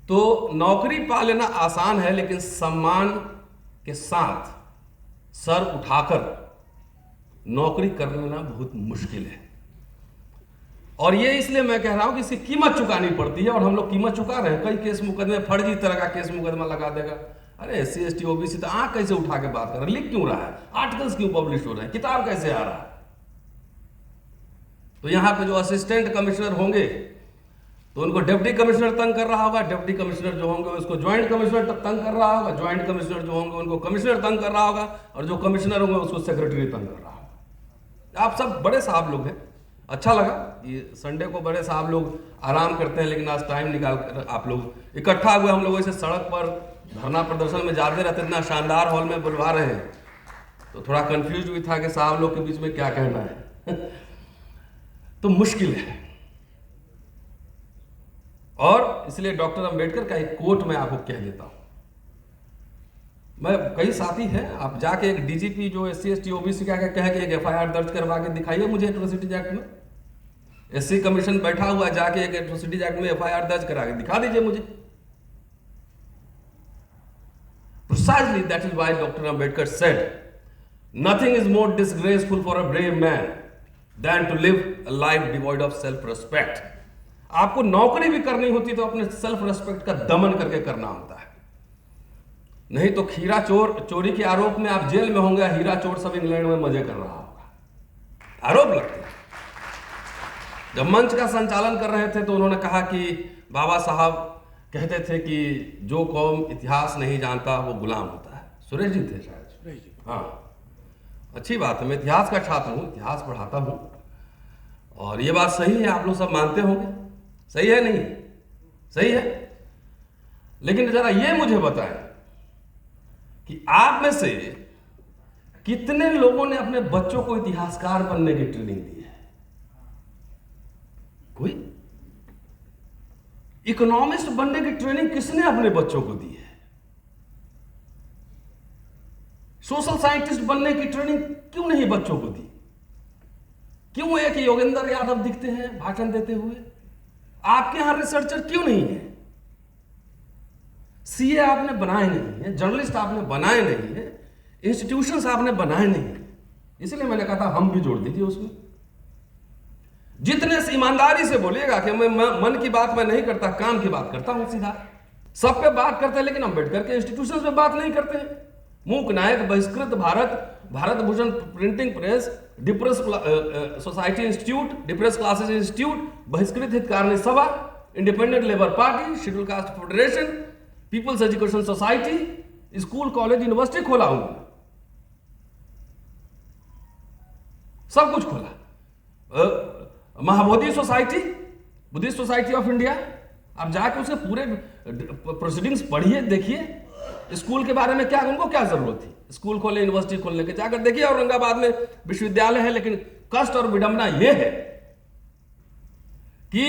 तो नौकरी पा लेना आसान है, लेकिन सम्मान के साथ सर उठाकर नौकरी कर लेना बहुत मुश्किल है। और ये इसलिए मैं कह रहा हूं कि इसकी कीमत चुकानी पड़ती है, और हम लोग कीमत चुका रहे हैं। कई केस मुकदमे, फर्जी तरह का केस मुकदमा लगा देगा। अरे SC ST OBC तो आंख कैसे उठा के बात कर रहे हैं, लिख क्यों रहा है, आर्टिकल्स क्यों पब्लिश हो रहे हैं, किताब कैसे आ रहा है। तो यहां पे जो असिस्टेंट कमिश्नर होंगे तो उनको डिप्टी कमिश्नर तंग कर रहा होगा, डिप्टी कमिश्नर जो होंगे उसको ज्वाइंट कमिश्नर तंग कर रहा होगा, ज्वाइंट कमिश्नर जो होंगे उनको कमिश्नर तंग कर रहा होगा, और जो कमिश्नर होंगे उसको सेक्रेटरी तंग कर रहा होगा। आप सब बड़े साहब लोग हैं, अच्छा लगा। ये संडे को बड़े साहब लोग आराम करते हैं, लेकिन आज टाइम निकाल कर आप लोग इकट्ठा हुए। हम लोग ऐसे सड़क पर धरना प्रदर्शन में जाते रहते, इतना शानदार हॉल में बुलवा रहे हैं, तो थोड़ा कंफ्यूज भी था कि साहब लोग के बीच में क्या कहना है। तो मुश्किल है। और इसलिए डॉक्टर अंबेडकर का एक कोट मैं आपको कह देता हूं। मैं, कई साथी हैं, आप जाके एक DGP जो SC ST OBC का कहे कि एक FIR दर्ज करवा के दिखाइए मुझे एट्रोसिटीज एक्ट में। SC कमीशन बैठा हुआ, जाके एक एट्रोसिटीज एक्ट में FIR दर्ज करा के दिखा दीजिए मुझे। Precisely that is why Dr. Ambedkar said, nothing is more disgraceful for a brave man than to live a life devoid of self-respect. आपको नौकरी भी करनी होती तो अपने सेल्फ रेस्पेक्ट का दमन करके करना होता है। नहीं तो खीरा चोरी के आरोप में आप जेल में होंगे, हीरा चोर सब इंग्लैंड में मजे कर रहा होगा। आरोप लगते हैं। जब मंच का संचालन कर रहे थे तो उन्होंने कहा कि बाबा साहब कहते थे कि जो कौम इतिहास नहीं जानता वो गुलाम होता है। सुरेश जी थे शायद। सुरेश जी, हाँ, अच्छी बात है। मैं इतिहास का छात्र हूँ, इतिहास पढ़ाता हूँ, और ये बात सही है, आप लोग सब मानते होंगे। सही है नहीं? सही है। लेकिन जरा ये मुझे बताएं कि आप में से कितने लोगों ने अपने बच्चों को इतिहासकार बनने की ट्रेनिंग दी है? कोई? इकोनॉमिस्ट बनने की ट्रेनिंग किसने अपने बच्चों को दी है? सोशल साइंटिस्ट बनने की ट्रेनिंग क्यों नहीं बच्चों को दी? क्यों एक योगेंद्र यादव दिखते हैं भाषण देते हुए? आपके यहां रिसर्चर क्यों नहीं है? CA आपने बनाए नहीं है, जर्नलिस्ट आपने बनाए नहीं है, इंस्टीट्यूशंस आपने बनाए नहीं है। इसलिए मैंने कहा था हम भी जोड़ दीजिए उसमें। जितने ईमानदारी से बोलिएगा कि मैं मन की बात मैं नहीं करता, काम की बात करता हूं, सीधा सब पे बात करते हैं, लेकिन अम्बेडकर के इंस्टीट्यूशंस पे बात नहीं करते हैं। Mook Nayak Bahishkrit Bharat Bhushan printing press, depress society institute, depress classes institute, Bahishkrit Hitakarini Sabha, independent labour party, schedule caste federation, people's education society, school college university खोला उन्होंने, सब कुछ खोला। Mahabodhi society, Buddhist society of India, आप जाके उसके पूरे प्रोसीडिंग्स पढ़िए, देखिए स्कूल के बारे में क्या, उनको क्या जरूरत थी स्कूल खोलने, यूनिवर्सिटी खोलने के। जाकर देखिए औरंगाबाद में विश्वविद्यालय है, लेकिन कष्ट और विडंबना यह है कि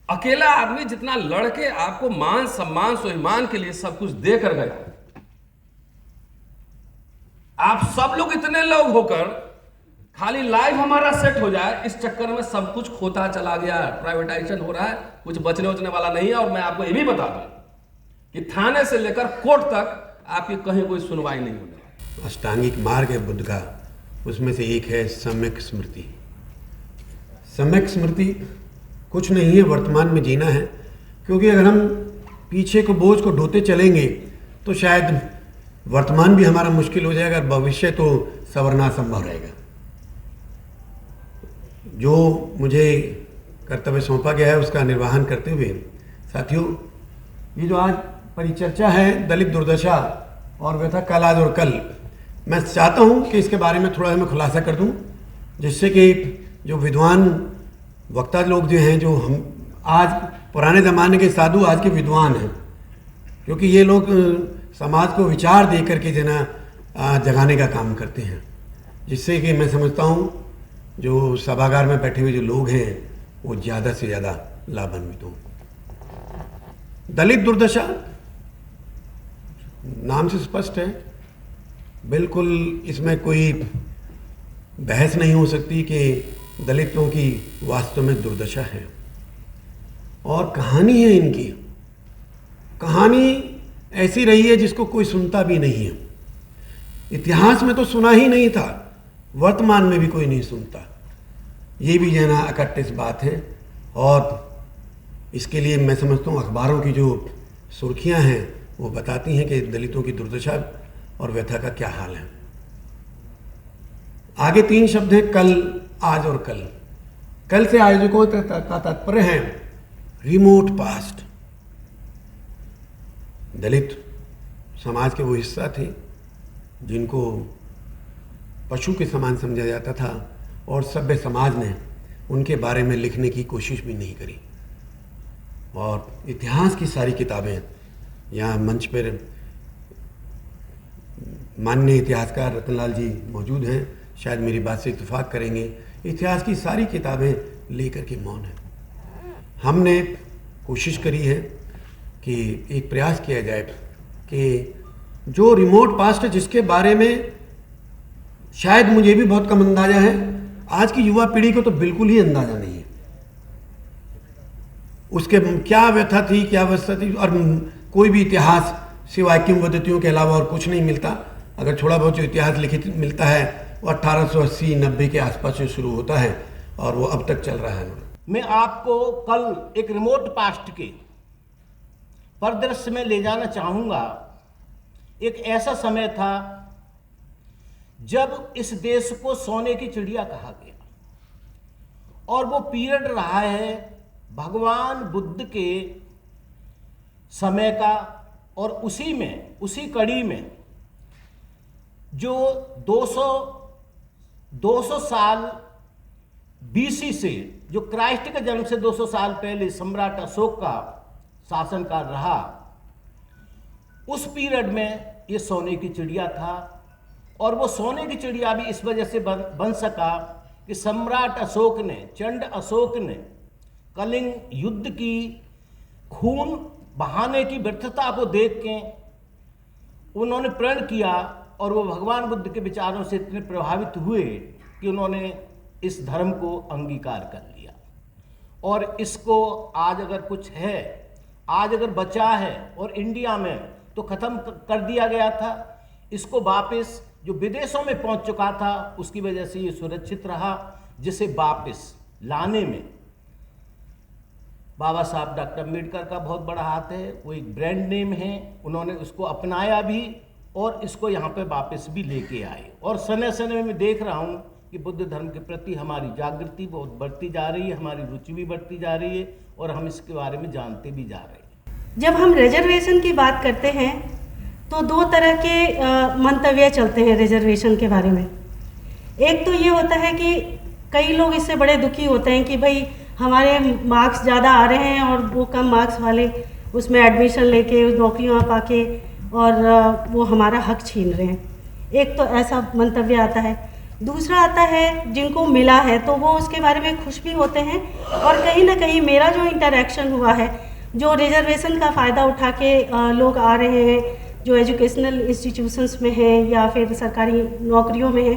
अकेला आदमी जितना लड़के आपको मान सम्मान स्वाभिमान के लिए सब कुछ दे कर गया, आप सब लोग इतने लोग होकर खाली लाइफ हमारा सेट हो जाए, इस चक्कर में सब कुछ खोता चला गया, प्राइवेटाइजेशन हो रहा है, कुछ बचने उचने वाला नहीं है। और मैं आपको ये भी बता दूं कि थाने से लेकर कोर्ट तक आपकी कहीं कोई सुनवाई नहीं होने वाली। अष्टांगिक मार्ग है बुद्ध का, उसमें से एक है सम्यक स्मृति। सम्यक स्मृति कुछ नहीं है, वर्तमान में जीना है, क्योंकि अगर हम पीछे को बोझ को ढोते चलेंगे तो शायद वर्तमान भी हमारा मुश्किल हो जाएगा, भविष्य तो संवरना संभव रहेगा। जो मुझे कर्तव्य सौंपा गया है उसका निर्वहन करते हुए साथियों, ये जो आज परिचर्चा है दलित दुर्दशा और व्यथा कल आज और कल, मैं चाहता हूँ कि इसके बारे में थोड़ा मैं खुलासा कर दूँ, जिससे कि जो विद्वान वक्ता लोग जो हैं, जो हम आज पुराने ज़माने के साधु आज के विद्वान हैं, क्योंकि ये लोग समाज को विचार दे करके जगाने का काम करते हैं, जिससे कि मैं समझता हूँ जो सभागार में बैठे हुए जो लोग हैं वो ज़्यादा से ज़्यादा लाभान्वित हों। दलित दुर्दशा नाम से स्पष्ट है, बिल्कुल इसमें कोई बहस नहीं हो सकती कि दलितों की वास्तव में दुर्दशा है। और कहानी है इनकी, कहानी ऐसी रही है जिसको कोई सुनता भी नहीं है। इतिहास में तो सुना ही नहीं था, वर्तमान में भी कोई नहीं सुनता। ये भी जना अकट्ठिस बात है। और इसके लिए मैं समझता हूँ अखबारों की जो सुर्खियाँ हैं वो बताती हैं कि दलितों की दुर्दशा और व्यथा का क्या हाल है। आगे 3 शब्द हैं, कल, आज और कल। कल से आयोजकों का तात्पर्य है रिमोट पास्ट। दलित समाज के वो हिस्सा थे जिनको पशु के समान समझा जाता था और सभ्य समाज ने उनके बारे में लिखने की कोशिश भी नहीं करी। और इतिहास की सारी किताबें यहाँ मंच पर माननीय इतिहासकार रतनलाल जी मौजूद हैं, शायद मेरी बात से इत्तेफाक करेंगे। इतिहास की सारी किताबें लेकर के मौन है। हमने कोशिश करी है कि एक प्रयास किया जाए कि जो रिमोट पास्ट है जिसके बारे में शायद मुझे भी बहुत कम अंदाजा है, आज की युवा पीढ़ी को तो बिल्कुल ही अंदाजा नहीं है उसके क्या व्यथा थी, क्या अवस्था थी। और कोई भी इतिहास सिवाय किंवदंतियों के अलावा और कुछ नहीं मिलता। अगर थोड़ा बहुत जो इतिहास लिखित मिलता है वो 1880-90 के आसपास से शुरू होता है और वो अब तक चल रहा है। मैं आपको कल एक रिमोट पास्ट के परिदृश्य में ले जाना चाहूँगा। एक ऐसा समय था जब इस देश को सोने की चिड़िया कहा गया और वो पीरियड रहा है भगवान बुद्ध के समय का। और उसी कड़ी में जो 200 साल बीसी से, जो क्राइस्ट के जन्म से 200 साल पहले सम्राट अशोक का शासनकाल रहा, उस पीरियड में ये सोने की चिड़िया था। और वो सोने की चिड़िया भी इस वजह से बन सका कि सम्राट अशोक ने, चंड अशोक ने कलिंग युद्ध की खून बहाने की व्यर्थता को देख के उन्होंने प्रण किया और वो भगवान बुद्ध के विचारों से इतने प्रभावित हुए कि उन्होंने इस धर्म को अंगीकार कर लिया। और इसको आज अगर कुछ है, आज अगर बचा है और इंडिया में तो ख़त्म कर दिया गया था। इसको वापस जो विदेशों में पहुंच चुका था उसकी वजह से ये सुरक्षित रहा, जिसे वापस लाने में बाबा साहब डॉक्टर अम्बेडकर का बहुत बड़ा हाथ है। वो एक ब्रांड नेम है, उन्होंने उसको अपनाया भी और इसको यहाँ पे वापस भी लेके आए। और समय समय में देख रहा हूँ कि बुद्ध धर्म के प्रति हमारी जागृति बहुत बढ़ती जा रही है, हमारी रुचि भी बढ़ती जा रही है और हम इसके बारे में जानते भी जा रहे हैं। जब हम रिजर्वेशन की बात करते हैं तो 2 तरह के मंतव्य चलते हैं रिजर्वेशन के बारे में। एक तो ये होता है कि कई लोग इससे बड़े दुखी होते हैं कि भाई हमारे मार्क्स ज़्यादा आ रहे हैं और वो कम मार्क्स वाले उसमें एडमिशन लेके नौकरियाँ पाके और वो हमारा हक छीन रहे हैं। एक तो ऐसा मंतव्य आता है। दूसरा आता है जिनको मिला है तो वो उसके बारे में खुश भी होते हैं। और कहीं ना कहीं मेरा जो इंटरेक्शन हुआ है, जो रिजर्वेशन का फ़ायदा उठा के लोग आ रहे हैं, जो एजुकेशनल इंस्टीट्यूशंस में हैं या फिर सरकारी नौकरियों में हैं,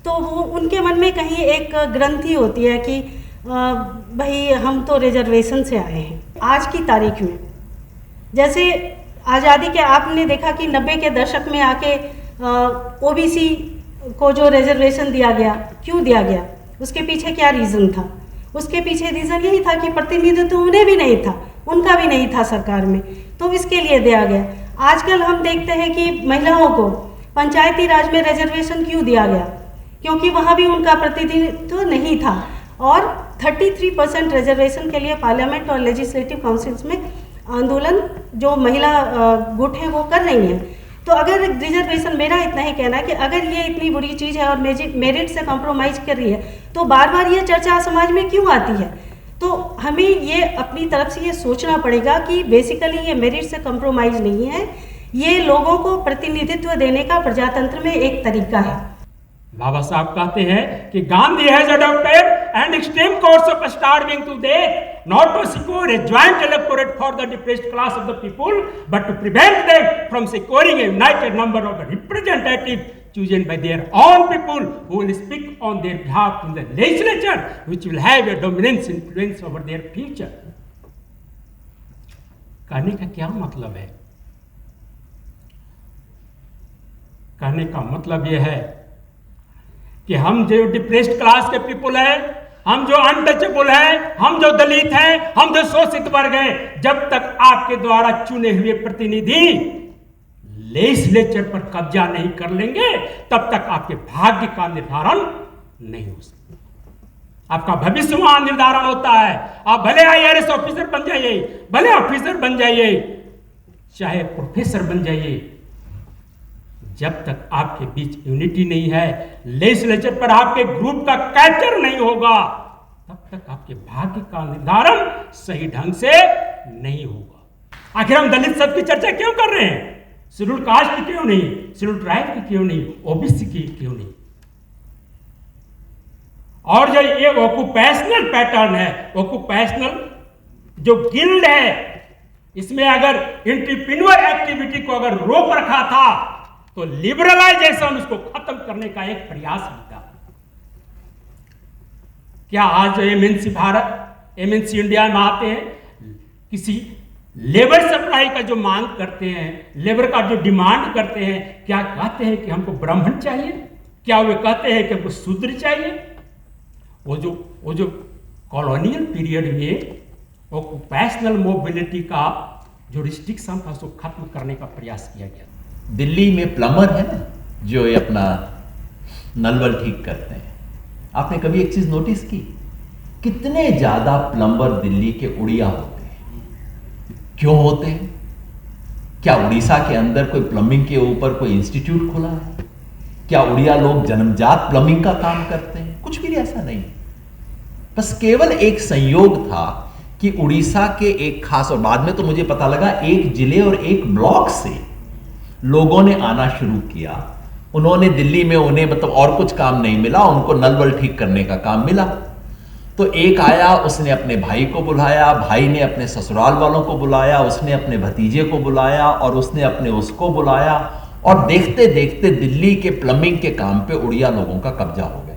तो वो उनके मन में कहीं एक ग्रंथि होती है कि भाई हम तो रिजर्वेशन से आए हैं। आज की तारीख में जैसे आज़ादी के आपने देखा कि 90 के दशक में आके ओबीसी को जो रिजर्वेशन दिया गया, क्यों दिया गया, उसके पीछे क्या रीज़न था? उसके पीछे रीज़न यही था कि प्रतिनिधित्व उन्हें भी नहीं था, उनका भी नहीं था सरकार में, तो इसके लिए दिया गया। आजकल हम देखते हैं कि महिलाओं को पंचायती राज में रिजर्वेशन क्यों दिया गया? क्योंकि वहाँ भी उनका प्रतिनिधित्व नहीं था। और 33% रिजर्वेशन के लिए पार्लियामेंट और लेजिस्लेटिव काउंसिल्स में आंदोलन जो महिला गुट हैं वो कर रही हैं। तो अगर रिजर्वेशन, मेरा इतना ही कहना है कि अगर ये इतनी बुरी चीज़ है और मेरिट से कॉम्प्रोमाइज़ कर रही है तो बार बार ये चर्चा समाज में क्यों आती है? तो हमें ये अपनी तरफ से ये सोचना पड़ेगा कि बेसिकली ये मेरिट से कंप्रोमाइज नहीं है, ये लोगों को प्रतिनिधित्व देने का प्रजातंत्र में एक तरीका है। बाबा साहब कहते हैं कि Gandhi has adopted an extreme course of starving to death not to secure a joint electorate for the depressed class of the people but to prevent them from securing a united number of representative chosen by their own people who will speak on their behalf in the legislature which will have a dominance influence over their future। कहने का क्या मतलब है? कहने का मतलब यह है कि हम जो डिप्रेस्ड क्लास के पीपल हैं, हम जो अनटचेबल हैं, हम जो दलित हैं, हम जो शोषित वर्ग हैं, जब तक आपके द्वारा चुने हुए प्रतिनिधि लेजिस्लेचर पर कब्जा नहीं कर लेंगे तब तक आपके भाग्य का निर्धारण नहीं हो सकता। आपका भविष्य वहां निर्धारण होता है। आप भले IAS ऑफिसर बन जाइए, भले ऑफिसर बन जाइए, चाहे प्रोफेसर बन जाइए, जब तक आपके बीच यूनिटी नहीं है, लेजिस्लेचर पर आपके ग्रुप का कैप्चर नहीं होगा, तब तक आपके भाग्य का निर्धारण सही ढंग से नहीं होगा। आखिर हम दलित सब की चर्चा क्यों कर रहे हैं? शेड्यूल कास्ट की क्यों नहीं, शेड्यूल ट्राइब की क्यों नहीं, ओबीसी की क्यों नहीं? और जो ये ऑक्यूपेशनल पैटर्न है, ऑक्यूपेशनल जो गिल्ड है, इसमें अगर एंटरप्रेन्योर एक्टिविटी को अगर रोक रखा था तो लिबरलाइजेशन उसको खत्म करने का एक प्रयास भी था। क्या आज एमएनसी भारत, एमएनसी इंडिया में आते हैं, किसी लेबर सप्लाई का जो मांग करते हैं, लेबर का जो डिमांड करते हैं, क्या कहते हैं कि हमको ब्राह्मण चाहिए? क्या वे कहते हैं कि हमको शूद्र चाहिए? वो जो कॉलोनियल पीरियड में ऑक्यूपेशनल मोबिलिटी का जो रिस्ट्रिक्शन था उसको खत्म करने का प्रयास किया गया। दिल्ली में प्लम्बर है ना जो ये अपना नल वल ठीक करते हैं, आपने कभी एक चीज नोटिस की? कितने ज्यादा प्लम्बर दिल्ली के उड़िया होते हैं। क्यों होते हैं? क्या उड़ीसा के अंदर कोई प्लम्बिंग के ऊपर कोई इंस्टीट्यूट खुला है? क्या उड़िया लोग जन्मजात प्लम्बिंग का काम करते हैं? कुछ भी ऐसा नहीं। बस केवल एक संयोग था कि उड़ीसा के एक खास, और बाद में तो मुझे पता लगा एक जिले और एक ब्लॉक से लोगों ने आना शुरू किया। उन्होंने दिल्ली में, उन्हें मतलब और कुछ काम नहीं मिला, उनको नल वल ठीक करने का काम मिला। तो एक आया, उसने अपने भाई को बुलाया, भाई ने अपने ससुराल वालों को बुलाया, उसने अपने भतीजे को बुलाया और उसने अपने उसको बुलाया, और देखते देखते दिल्ली के प्लम्बिंग के काम पे उड़िया लोगों का कब्जा हो गया।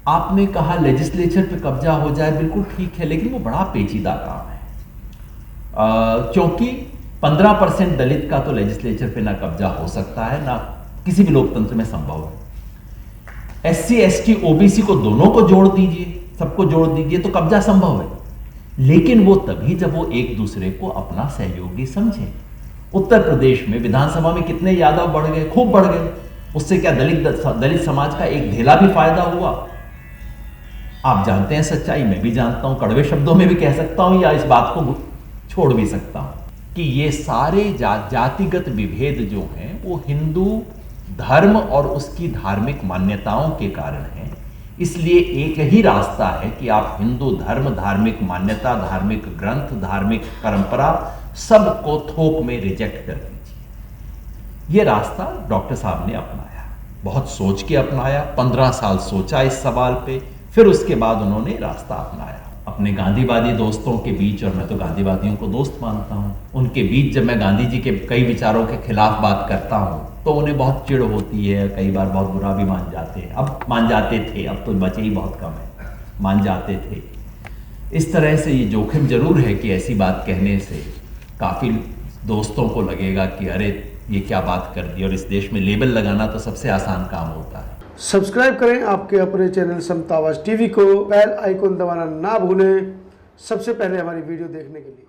आपने कहा लेजिस्लेचर पे कब्जा हो जाए, बिल्कुल ठीक है, लेकिन वो बड़ा पेचीदा काम है, क्योंकि 15% दलित का तो लेजिस्लेचर पे ना कब्जा हो सकता है, ना किसी भी लोकतंत्र में संभव है। SC ST OBC को दोनों को जोड़ दीजिए, सबको जोड़ दीजिए तो कब्जा संभव है, लेकिन वो तभी जब वो एक दूसरे को अपना सहयोगी समझे। उत्तर प्रदेश में विधानसभा में कितने यादव बढ़ गए, खूब बढ़ गए। उससे क्या दलित समाज का एक ढेला भी फायदा हुआ? आप जानते हैं सच्चाई, मैं भी जानता हूं, कड़वे शब्दों में भी कह सकता हूं या इस बात को छोड़ भी सकता हूं कि ये सारे जातिगत विभेद जो हैं वो हिंदू धर्म और उसकी धार्मिक मान्यताओं के कारण है। इसलिए एक ही रास्ता है कि आप हिंदू धर्म, धार्मिक मान्यता, धार्मिक ग्रंथ, धार्मिक परंपरा सबको थोक में रिजेक्ट कर दीजिए। ये रास्ता डॉक्टर साहब ने अपनाया, बहुत सोच के अपनाया, 15 साल सोचा इस सवाल पे, फिर उसके बाद उन्होंने रास्ता अपनाया। अपने गांधीवादी दोस्तों के बीच, और मैं तो गांधीवादियों को दोस्त मानता हूँ, उनके बीच जब मैं गांधी जी के कई विचारों के खिलाफ बात करता हूँ तो उन्हें बहुत चिढ़ होती है, कई बार बहुत बुरा भी मान जाते हैं। अब मान जाते थे, अब तो बचे ही बहुत कम है, मान जाते थे। इस तरह से ये जोखिम जरूर है कि ऐसी बात कहने से काफ़ी दोस्तों को लगेगा कि अरे ये क्या बात कर दी, और इस देश में लेबल लगाना तो सबसे आसान काम होता है। सब्सक्राइब करें आपके अपने चैनल समता आवाज़ टीवी को, बेल आइकन दबाना ना भूलें सबसे पहले हमारी वीडियो देखने के लिए।